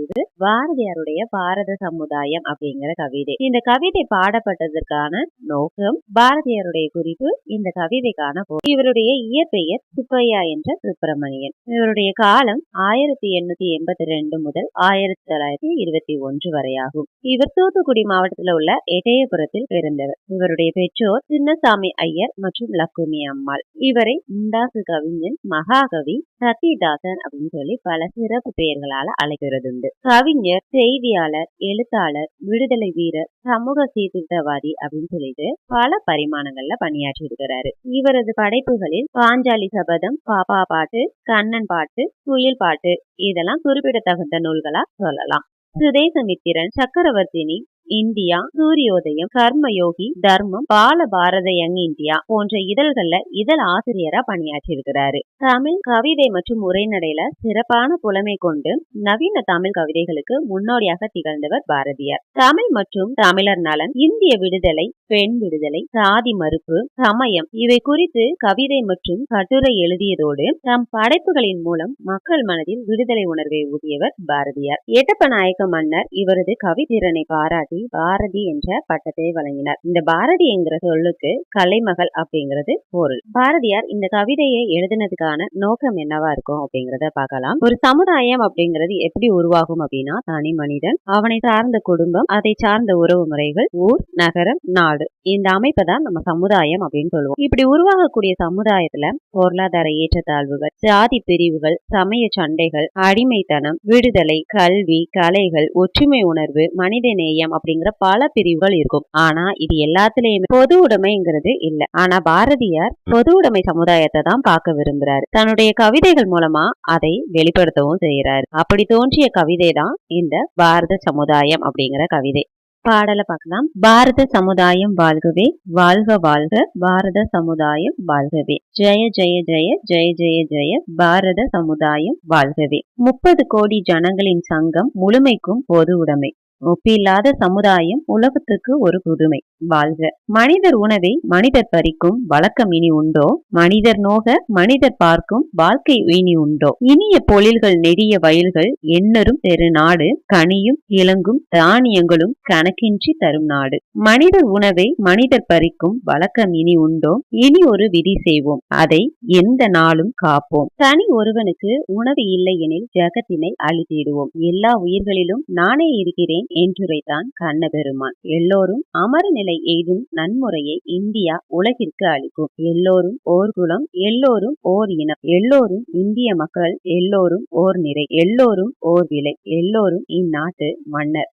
வருது பாரதியாருடைய பாரத சமுதாயம் அப்படிங்கிற கவிதை. இந்த கவிதை பாடப்பட்டதற்கான நோக்கம், பாரதியாருடைய குறிப்பு, இந்த கவிதைக்கான பொருள். இவருடைய இயற்பெயர் சுப்பையா என்ற சுப்பிரமணியன். இவருடைய காலம் 1882 முதல் 1921 வரையாகும். இவர் தூத்துக்குடி மாவட்டத்தில் உள்ள எட்டயபுரத்தில் பிறந்தவர். இவருடைய பெற்றோர் சின்னசாமி ஐயர் மற்றும் லக்குமி அம்மாள். இவரை முண்டாசு கவிஞன், மகாகவி, சத்திதாசன் அப்படின்னு சொல்லி பல சிறப்பு பெயர்களால அழைக்கிறது உண்டு. கவிஞர், செய்தியாளர், எழுத்தாளர், விடுதலை வீரர், சமூக சீர்திருத்தவாதி அப்படின்னு சொல்லிட்டு பல பரிமாணங்கள்ல பணியாற்றி இருக்கிறாரு. இவரது படைப்புகளில் பாஞ்சாலி சபதம், பாப்பா பாட்டு, கண்ணன் பாட்டு, குயில் பாட்டு இதெல்லாம் குறிப்பிடத்தகுந்த நூல்களா சொல்லலாம். சுதேசமித்திரன், சக்கரவர்த்தினி, இந்தியா, சூரியோதயம், கர்மயோகி, தர்மம், பால பாரத யங் இந்தியா போன்ற இதழ்கள்ல இதழ் ஆசிரியரா பணியாற்றி இருக்கிறாரு. தமிழ் கவிதை மற்றும் உரைநடையில சிறப்பான புலமை கொண்டு நவீன தமிழ் கவிதைகளுக்கு முன்னோடியாக திகழ்ந்தவர் பாரதியார். தமிழ் மற்றும் தமிழர் நலன், இந்திய விடுதலை, பெண் விடுதலை, சாதி மறுப்பு, சமயம் இவை குறித்து கவிதை மற்றும் கட்டுரை எழுதியதோடு தம் படைப்புகளின் மூலம் மக்கள் மனதில் விடுதலை உணர்வை ஊதியவர் பாரதியார். எட்டப்ப நாயக்க மன்னர் இவரது கவித்திறனை பாராட்டி பாரதி என்ற பட்டத்தை வழங்கினார். இந்த பாரதி என்கிற சொல்லுக்கு கலைமகள் அப்படிங்கிறது பொருள். பாரதியார் இந்த கவிதையை எழுதினதுக்கான நோக்கம் என்னவா இருக்கும் அப்படிங்கறத பார்க்கலாம். ஒரு சமுதாயம் அப்படிங்கிறது எப்படி உருவாகும் அப்படின்னா, தனி மனிதன், அவனை சார்ந்த குடும்பம், அதை சார்ந்த உறவு முறைகள், ஊர், நகரம், நாடு, இந்த அமைப்பை தான் நம்ம சமுதாயம் அப்படின்னு சொல்லுவோம். இப்படி உருவாகக்கூடிய சமுதாயத்துல பொருளாதார ஏற்றத்தாழ்வுகள், ஜாதி பிரிவுகள், சமய சண்டைகள், அடிமைத்தனம், விடுதலை, கல்வி, கலைகள், ஒற்றுமை உணர்வு, மனித நேயம் அப்படிங்கிற பல பிரிவுகள் இருக்கும். ஆனா இது எல்லாத்திலயுமே பொது உடைமைங்கிறது இல்ல. ஆனா பாரதியார் பொது உடைமை சமுதாயத்தை தான் பார்க்க விரும்புறாரு. தன்னுடைய கவிதைகள் மூலமா அதை வெளிப்படுத்தவும் செய்யறாரு. அப்படி தோன்றிய கவிதை தான் இந்த பாரத சமுதாயம் அப்படிங்கிற கவிதை. பாடலை பார்க்கலாம். பாரத சமுதாயம் வாழ்கவே, வாழ்க வாழ்க பாரத சமுதாயம் வாழ்கவே, ஜெய ஜெய ஜெய ஜெய ஜெய ஜெய பாரத சமுதாயம் வாழ்கவே. 30 கோடி ஜனங்களின் சங்கம் முழுமைக்கும் பொது உடைமை, ஒப்பில்லாத சமுதாயம் உலகத்துக்கு ஒரு புதுமை, வாழ்க. மனிதர் உணவை மனிதர் பறிக்கும் வழக்கம் இனி உண்டோ, மனிதர் நோக மனிதர் பார்க்கும் வாழ்க்கை இனி உண்டோ, இனிய பொழில்கள் நெடிய வயல்கள் எண்ணரும் பெருநாடு, கனியும் இளங்கும் தானியங்களும் கணக்கின்றி தரும் நாடு. மனிதர் உணவை மனிதர் பறிக்கும் வழக்கம் இனி உண்டோ, இனி ஒரு விதி செய்வோம், அதை எந்த நாளும் காப்போம். தனி ஒருவனுக்கு உணவு இல்லை எனில் ஜகத்தினை அழித்திடுவோம், எல்லா உயிர்களிலும் நானே இருக்கிறேன் என்றுரைத்தான் கண்ணபெருமான். எல்லோரும் அமர நிலை எய்தும் நன்முறையை இந்தியா உலகிற்கு அளிக்கும், எல்லோரும் ஓர் குலம், எல்லோரும் ஓர் இனம், எல்லோரும் இந்திய மக்கள், எல்லோரும் ஓர் நிறை, எல்லோரும் ஓர் விலை, எல்லோரும் இந்நாட்டு மன்னர்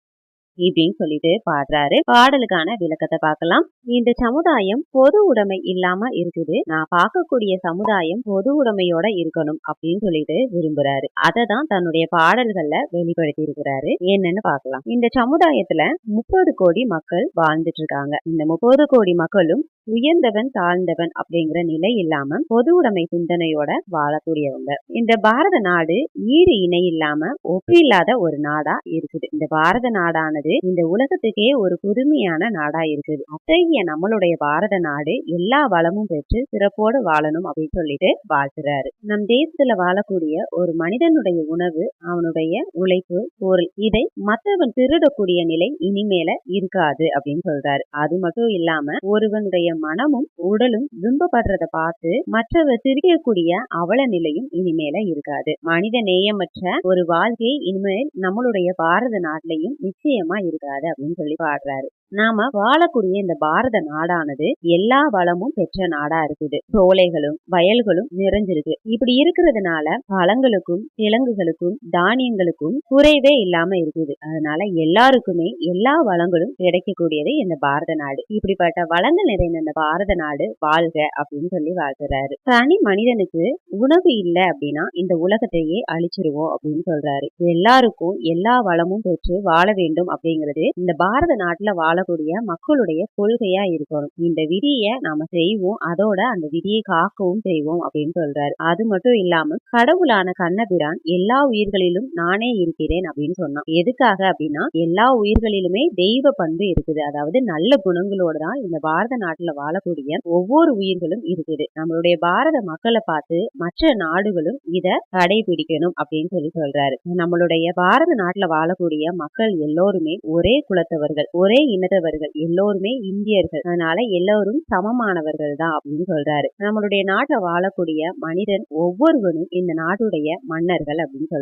இப்படின்னு சொல்லிட்டு பாடுறாரு. பாடலுக்கான விளக்கத்தை பார்க்கலாம். இந்த சமுதாயம் பொது உடைமை இல்லாம இருக்குது, நான் பார்க்கக்கூடிய சமுதாயம் பொது உடைமையோட இருக்கணும் அப்படின்னு சொல்லிட்டு விரும்புறாரு. அதை தான் தன்னுடைய பாடல்கள்ல வெளிப்படுத்தி இருக்கிறாரு. என்னன்னு பார்க்கலாம். இந்த சமுதாயத்துல 30 கோடி மக்கள் வாழ்ந்துட்டு இருக்காங்க. இந்த 30 கோடி மக்களும் உயர்ந்தவன் தாழ்ந்தவன் அப்படிங்கிற நிலை இல்லாம பொது உடைமை சிந்தனையோட வாழக்கூடியவங்க. இந்த பாரத நாடு ஈடு இணை இல்லாம ஒப்பில்லாத ஒரு நாடா இருக்குது. இந்த பாரத நாடானது இந்த உலகத்துக்கே ஒரு புதுமையான நாடா இருக்குது. அத்தகைய நம்மளுடைய பாரத நாடு எல்லா வளமும் பெற்று சிறப்போடு வாழணும் அப்படின்னு சொல்லிட்டு வாழ்த்துறாரு. நம் தேசத்துல வாழக்கூடிய ஒரு மனிதனுடைய உணவு, அவனுடைய உழைப்பு, பொருள், இதை மற்றவன் திருடக்கூடிய நிலை இனிமேல இருக்காது அப்படின்னு சொல்றாரு. அது மட்டும் இல்லாம ஒருவனுடைய மனமும் உடலும் துன்பப்படுறத பார்த்து மற்றவர் சிரிக்கக்கூடிய அவல நிலையும் இனிமேல இருக்காது. மனித நேயமற்ற ஒரு வாழ்க்கை இனிமேல் நம்மளுடைய பாரத நாட்டிலையும் நிச்சயமா இருக்காது அப்படின்னு சொல்லி பாடுறாரு. நாம வாழக்கூடிய இந்த பாரத நாடானது எல்லா வளமும் பெற்ற நாடா இருக்குது. சோலைகளும் வயல்களும் நிறைஞ்சிருக்கு. இப்படி இருக்கிறதுனால பழங்களுக்கும் கிழங்குகளுக்கும் தானியங்களுக்கும் குறைவே இல்லாம இருக்குது. அதனால எல்லாருக்குமே எல்லா வளங்களும் கிடைக்கக்கூடியது இந்த பாரத நாடு. இப்படிப்பட்ட வளங்கள் நிறைந்த இந்த பாரத நாடு வாழ்க அப்படின்னு சொல்லி வாழ்த்துறாரு. தனி மனிதனுக்கு உணவு இல்லை அப்படின்னா இந்த உலகத்தையே அழிச்சிருவோம் அப்படின்னு சொல்றாரு. எல்லாருக்கும் எல்லா வளமும் பெற்று வாழ வேண்டும் அப்படிங்கிறது இந்த பாரத நாட்டுல வாழ வாழக்கூடிய மக்களுடைய கொள்கையா இருக்கணும். இந்த விதியை நாம செய்வோம், அதோட அந்த விதியை காக்கவும் செய்வோம் அப்படின்னு சொல்றாரு. அது மட்டும் இல்லாம கடவுளான கண்ணபிரான் எல்லா உயிர்களிலும் நானே இருக்கிறேன் அப்படின்னு சொன்னான். எதுக்காக அப்படின்னா எல்லா உயிர்களிலுமே தெய்வ பண்பு இருக்குது. அதாவது நல்ல குணங்களோட தான் இந்த பாரத நாட்டுல வாழக்கூடிய ஒவ்வொரு உயிர்களும் இருக்குது. நம்மளுடைய பாரத மக்களை பார்த்து மற்ற நாடுகளும் இத கடைபிடிக்கணும் அப்படின்னு சொல்றாரு. நம்மளுடைய பாரத நாட்டுல வாழக்கூடிய மக்கள் எல்லோருமே ஒரே குலத்தவர்கள், ஒரே இனத்தவர்கள், எல்லோருமே இந்தியர்கள். அதனால எல்லோரும் சமமானவர்கள் தான் அப்படின்னு சொல்றாரு. நம்மளுடைய நாட்டுல வாழக்கூடிய மனிதன் ஒவ்வொருவரும் இந்த நாட்டுடைய மன்னர்கள் அப்படின்னு சொல்றாரு.